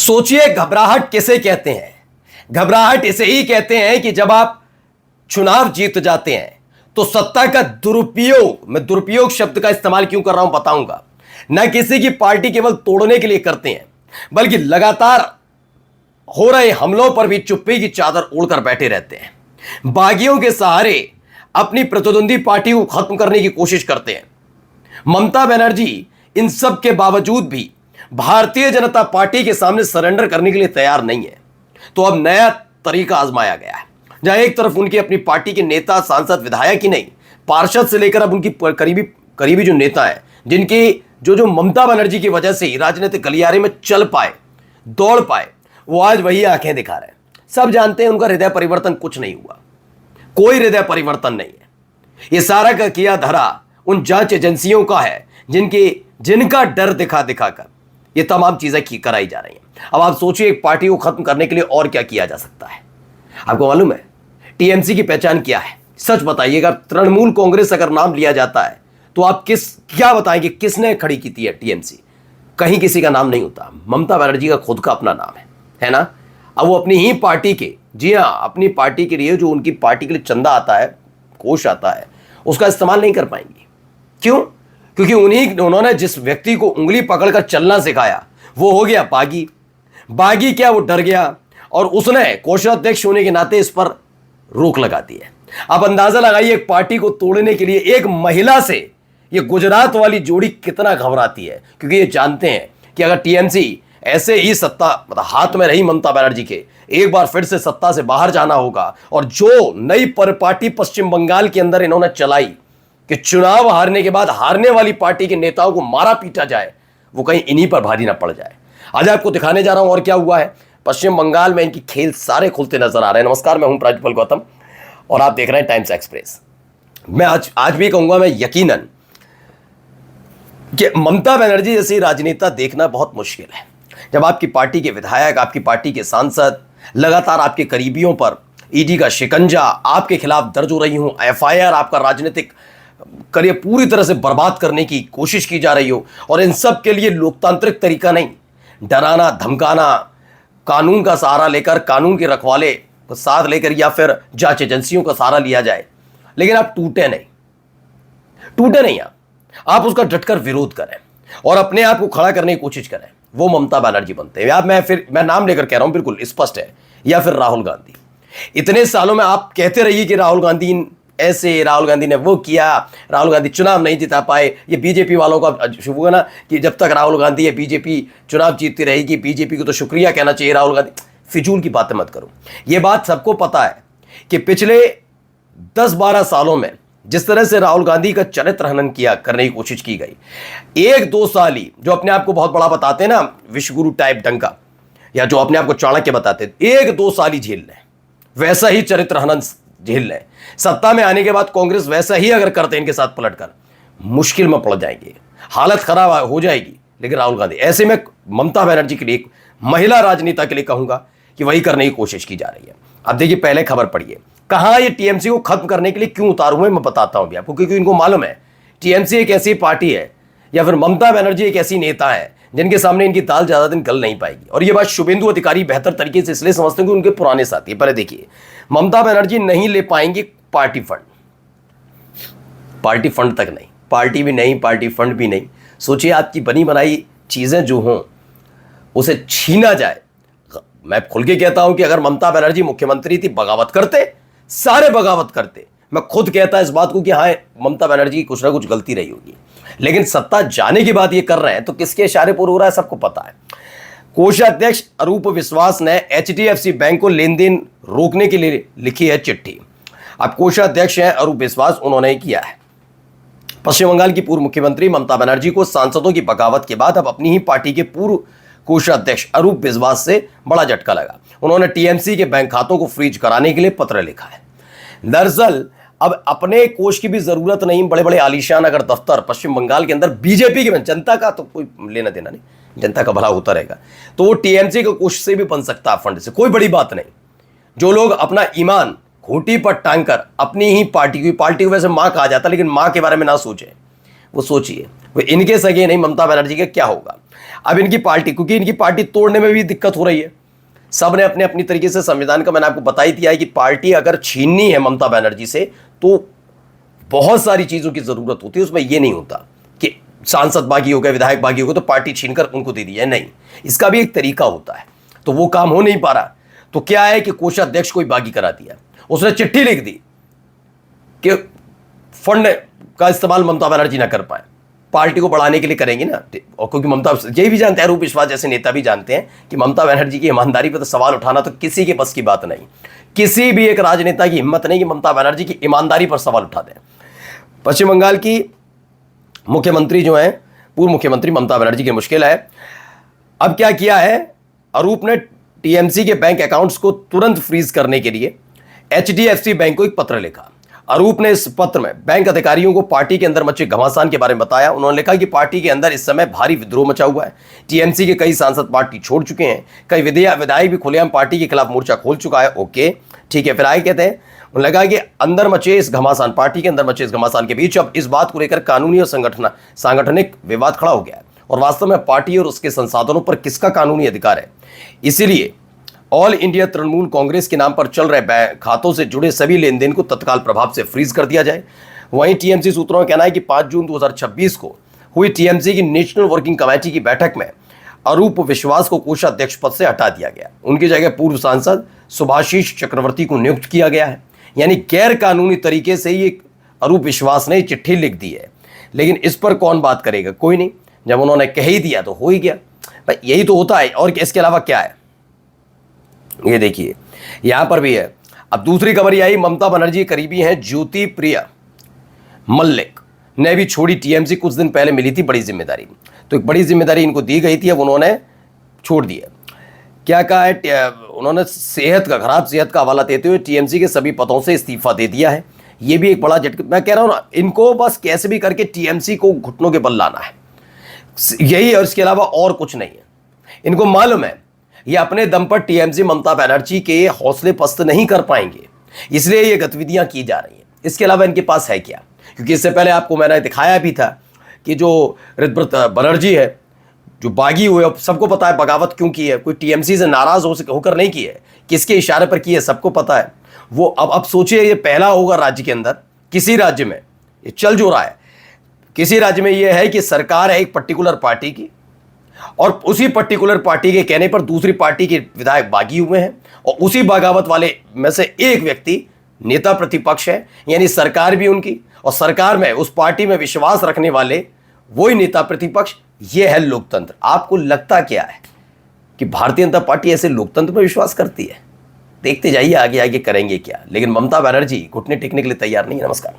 सोचिए, घबराहट किसे कहते हैं? घबराहट इसे ही कहते हैं कि जब आप चुनाव जीत जाते हैं तो सत्ता का दुरुपयोग, मैं दुरुपयोग शब्द का इस्तेमाल क्यों कर रहा हूं बताऊंगा, न किसी की पार्टी केवल तोड़ने के लिए करते हैं बल्कि लगातार हो रहे हमलों पर भी चुप्पी की चादर ओढ़कर बैठे रहते हैं। बागियों के सहारे अपनी प्रतिद्वंदी पार्टी को खत्म करने की कोशिश करते हैं। ममता बनर्जी इन सब के बावजूद भी भारतीय जनता पार्टी के सामने सरेंडर करने के लिए तैयार नहीं है। तो अब नया तरीका आजमाया गया है, जहां एक तरफ उनकी अपनी पार्टी के नेता, सांसद, विधायक ही नहीं, पार्षद से लेकर अब उनकी करीबी जो नेता है, जिनकी जो ममता बनर्जी की वजह से ही राजनीतिक गलियारे में चल पाए, दौड़ पाए, वो आज वही आंखें दिखा रहे हैं। सब जानते हैं उनका हृदय परिवर्तन कुछ नहीं हुआ, कोई हृदय परिवर्तन नहीं है। ये सारा का किया धरा उन जांच एजेंसियों का है जिनका डर दिखा कर ये तमाम चीजें कराई जा रही हैं। अब आप सोचिए, एक पार्टी को खत्म करने के लिए और क्या किया जा सकता है? आपको मालूम है टीएमसी की पहचान क्या है? सच बताइएगा, तृणमूल कांग्रेस अगर नाम लिया जाता है तो आप क्या बताएंगे किसने खड़ी की थी टीएमसी? कहीं किसी का नाम नहीं होता। ममता बनर्जी का खुद का अपना नाम है ना? अब वो अपनी ही पार्टी के, जी हाँ, अपनी पार्टी के लिए जो उनकी पार्टी के लिए चंदा आता है, कोष आता है, उसका इस्तेमाल नहीं कर पाएंगी। क्यों? क्योंकि उन्होंने जिस व्यक्ति को उंगली पकड़कर चलना सिखाया वो हो गया बागी। बागी क्या, वो डर गया और उसने कोषाध्यक्ष होने के नाते इस पर रोक लगा दी है। अब अंदाजा लगाइए, एक पार्टी को तोड़ने के लिए एक महिला से ये गुजरात वाली जोड़ी कितना घबराती है, क्योंकि ये जानते हैं कि अगर टीएमसी ऐसे ही सत्ता हाथ में रही ममता बनर्जी के, एक बार फिर से सत्ता से बाहर जाना होगा। और जो नई पार्टी पश्चिम बंगाल के अंदर इन्होंने चलाई कि चुनाव हारने के बाद हारने वाली पार्टी के नेताओं को मारा पीटा जाए, वो कहीं इन्हीं पर भारी ना पड़ जाए। आज आपको दिखाने जा रहा हूं और क्या हुआ है पश्चिम बंगाल में। इनकी खेल सारे खुलते नजर आ रहे हैं। नमस्कार, मैं हूं प्राजपल गौतम और आप देख रहे हैं टाइम्स एक्सप्रेस। मैं आज भी कहूंगा, मैं यकीनन कि ममता बनर्जी जैसी राजनेता देखना बहुत मुश्किल है। जब आपकी पार्टी के विधायक, आपकी पार्टी के सांसद लगातार आपके करीबियों पर ईडी का शिकंजा आपके खिलाफ दर्ज हो रही हो, एफआईआर, आपका राजनीतिक करियर पूरी तरह से बर्बाद करने की कोशिश की जा रही हो, और इन सब के लिए लोकतांत्रिक तरीका नहीं, डराना, धमकाना, कानून का सहारा लेकर, कानून के रखवाले को साथ लेकर या फिर जांच एजेंसियों का सहारा लिया जाए, लेकिन आप टूटे नहीं। आप उसका डटकर विरोध करें और अपने आप को खड़ा करने की कोशिश करें, वो ममता बनर्जी बनते हैं। आप मैं नाम लेकर कह रहा हूं, बिल्कुल स्पष्ट है, या फिर राहुल गांधी। इतने सालों में आप कहते रहिए कि राहुल गांधी ऐसे, राहुल गांधी ने वो किया, राहुल गांधी चुनाव नहीं जिता पाए। ये बीजेपी वालों का शुभ होगा ना कि जब तक राहुल गांधी या बीजेपी चुनाव जीतती रहेगी, बीजेपी को तो शुक्रिया कहना चाहिए राहुल गांधी। फिजूल की बातें मत करो। ये बात सबको पता है कि पिछले 10-12 सालों में जिस तरह से राहुल गांधी का चरित्र हनन करने की कोशिश की गई, 1-2 साल ही जो अपने आप को बहुत बड़ा बताते हैं ना, विश्वगुरु टाइप डंका, या जो अपने आप को चाणक्य बताते, 1-2 साल ही झेल लें, वैसा ही चरित्र हनन झेल लें। सत्ता में आने के बाद कांग्रेस वैसा ही अगर करते इनके साथ पलटकर, मुश्किल में पड़ जाएंगे, हालत खराब हो जाएगी। लेकिन राहुल गांधी, ऐसे में ममता बनर्जी के लिए, एक महिला राजनेता के लिए कहूंगा कि वही करने की कोशिश की जा रही है। अब देखिए, पहले खबर पढ़िए, कहां ये टीएमसी को खत्म करने के लिए क्यों उतारू हुए, मैं बताता हूं भी आपको। क्योंकि इनको मालूम है टीएमसी एक ऐसी पार्टी है, या फिर ममता बनर्जी एक ऐसी नेता है जिनके सामने इनकी दाल ज्यादा दिन गल नहीं पाएगी। और ये बात शुभेंदु अधिकारी बेहतर तरीके से इसलिए समझते हैं कि उनके पुराने साथी। पहले देखिए, ममता बनर्जी नहीं ले पाएंगे पार्टी फंड तक नहीं, पार्टी भी नहीं, पार्टी फंड भी नहीं। सोचिए, आपकी बनी बनाई चीजें जो हों उसे छीना जाए। मैं खुल के कहता हूं कि अगर ममता बनर्जी मुख्यमंत्री थी, बगावत करते, सारे बगावत करते। मैं खुद कहता इस बात को कि हाँ, ममता बनर्जी की कुछ ना कुछ गलती रही होगी, लेकिन सत्ता जाने के बाद ये कर रहे हैं तो किसके इशारे पर हो रहा है सबको पता है। कोषाध्यक्ष अरूप विश्वास ने एचडीएफसी बैंक को लेन देन रोकने के लिए लिखी है चिट्ठी। अब कोषाध्यक्ष हैं अरूप विश्वास, उन्होंने किया है। पश्चिम बंगाल की पूर्व मुख्यमंत्री ममता बनर्जी को सांसदों की बगावत के बाद अब अपनी ही पार्टी के पूर्व कोषाध्यक्ष अरूप विश्वास से बड़ा झटका लगा। उन्होंने टीएमसी के बैंक खातों को फ्रीज कराने के लिए पत्र लिखा है। दरअसल अब अपने कोष की भी जरूरत नहीं, बड़े बड़े आलीशान अगर दफ्तर पश्चिम बंगाल के अंदर बीजेपी के, जनता का तो कोई लेना देना नहीं, जनता का भला होता रहेगा, तो वो टीएमसी के कोष से भी बन सकता है, फंड से, कोई बड़ी बात नहीं। जो लोग अपना ईमान खूंटी पर टांग कर अपनी ही पार्टी को वैसे मां कहा जाता, लेकिन मां के बारे में ना सोचे, वो सोचिए, वो इनके सगे नहीं, ममता बनर्जी का क्या होगा। अब इनकी पार्टी, क्योंकि इनकी पार्टी तोड़ने में भी दिक्कत हो रही है, सब ने अपने अपनी तरीके से, संविधान का मैंने आपको बता ही दिया है कि पार्टी अगर छीननी है ममता बनर्जी से तो बहुत सारी चीज़ों की ज़रूरत होती है, उसमें ये नहीं होता कि सांसद बागी हो गए, विधायक बागी हो गए तो पार्टी छीनकर उनको दे दी है, नहीं, इसका भी एक तरीका होता है। तो वो काम हो नहीं पा रहा, तो क्या है कि कोषाध्यक्ष को ही बागी करा दिया, उसने चिट्ठी लिख दी कि फंड का इस्तेमाल ममता बनर्जी ना कर पाए, पार्टी को बढ़ाने के लिए करेंगे ना। और क्योंकि ममता, यही भी जानते हैं, रूप विश्वास जैसे नेता भी जानते हैं कि ममता बनर्जी की ईमानदारी पर तो सवाल उठाना तो किसी के बस की बात नहीं, किसी भी एक राजनेता की हिम्मत नहीं कि ममता बनर्जी की ईमानदारी पर सवाल उठा दें। पश्चिम बंगाल की मुख्यमंत्री जो है, पूर्व मुख्यमंत्री ममता बनर्जी की मुश्किल है। अब क्या किया है, अरूप ने टीएमसी के बैंक अकाउंट्स को तुरंत फ्रीज करने के लिए एचडीएफसी बैंक को एक पत्र लिखा। अरूप ने इस पत्र में बैंक अधिकारियों को पार्टी के अंदर मचे घमासान के बारे में बताया। उन्होंने लिखा कि पार्टी के अंदर इस समय भारी विद्रोह मचा हुआ है, टीएमसी के कई सांसद पार्टी छोड़ चुके हैं, कई विधायक भी खुलेआम पार्टी के खिलाफ मोर्चा खोल चुका है। ओके ठीक है, फिर आगे कहते हैं, उन्होंने लगा कि अंदर मचे इस घमासान, पार्टी के अंदर मचे इस घमासान के बीच अब इस बात को लेकर कानूनी और सांगठनिक विवाद खड़ा हो गया है और वास्तव में पार्टी और उसके संसाधनों पर किसका कानूनी अधिकार है। इसीलिए ऑल इंडिया तृणमूल कांग्रेस के नाम पर चल रहे बैंक खातों से जुड़े सभी लेन देन को तत्काल प्रभाव से फ्रीज कर दिया जाए। वहीं टीएमसी सूत्रों का कहना है कि 5 जून 2026 को हुई टीएमसी की नेशनल वर्किंग कमेटी की बैठक में अरूप विश्वास को कोषाध्यक्ष पद से हटा दिया गया, उनकी जगह पूर्व सांसद सुभाषिस चक्रवर्ती को नियुक्त किया गया है। यानी गैर कानूनी तरीके से ही अरूप विश्वास ने चिट्ठी लिख दी है, लेकिन इस पर कौन बात करेगा, कोई नहीं। जब उन्होंने कह ही दिया तो हो ही गया भाई, यही तो होता है। और इसके अलावा क्या है, ये देखिए यहां पर भी है। अब दूसरी खबर यह आई, ममता बनर्जी करीबी हैं ज्योति प्रिया मल्लिक ने भी छोड़ी टीएमसी, कुछ दिन पहले मिली थी बड़ी जिम्मेदारी, तो एक बड़ी जिम्मेदारी इनको दी गई थी, अब उन्होंने छोड़ दिया। क्या कहा है, उन्होंने खराब सेहत का हवाला देते हुए टीएमसी के सभी पदों से इस्तीफा दे दिया है। ये भी एक बड़ा झटका, मैं कह रहा हूं ना, इनको बस कैसे भी करके टीएमसी को घुटनों के बल लाना है, यही, और इसके अलावा और कुछ नहीं है। इनको मालूम है ये अपने दम पर टीएमसी ममता बनर्जी के हौसले पस्त नहीं कर पाएंगे, इसलिए ये गतिविधियां की जा रही हैं। इसके अलावा इनके पास है क्या, क्योंकि इससे पहले आपको मैंने दिखाया भी था कि जो ऋतव्रत बनर्जी है, जो बागी हुए, सबको पता है बगावत क्यों की है, कोई टीएमसी से नाराज होकर नहीं की है, किसके इशारे पर की है सबको पता है। वो अब सोचिए, ये पहला होगा राज्य के अंदर, किसी राज्य में ये चल जो रहा है, किसी राज्य में ये है कि सरकार है एक पर्टिकुलर पार्टी की और उसी पर्टिकुलर पार्टी के कहने पर दूसरी पार्टी के विधायक बागी हुए हैं और उसी बगावत वाले में से एक व्यक्ति नेता प्रतिपक्ष है, यानी सरकार भी उनकी, और सरकार में उस पार्टी में विश्वास रखने वाले वही नेता प्रतिपक्ष। यह है लोकतंत्र। आपको लगता क्या है कि भारतीय जनता पार्टी ऐसे लोकतंत्र पर विश्वास करती है? देखते जाइए आगे आगे करेंगे क्या, लेकिन ममता बनर्जी घुटने टेकने के लिए तैयार नहीं है। नमस्कार।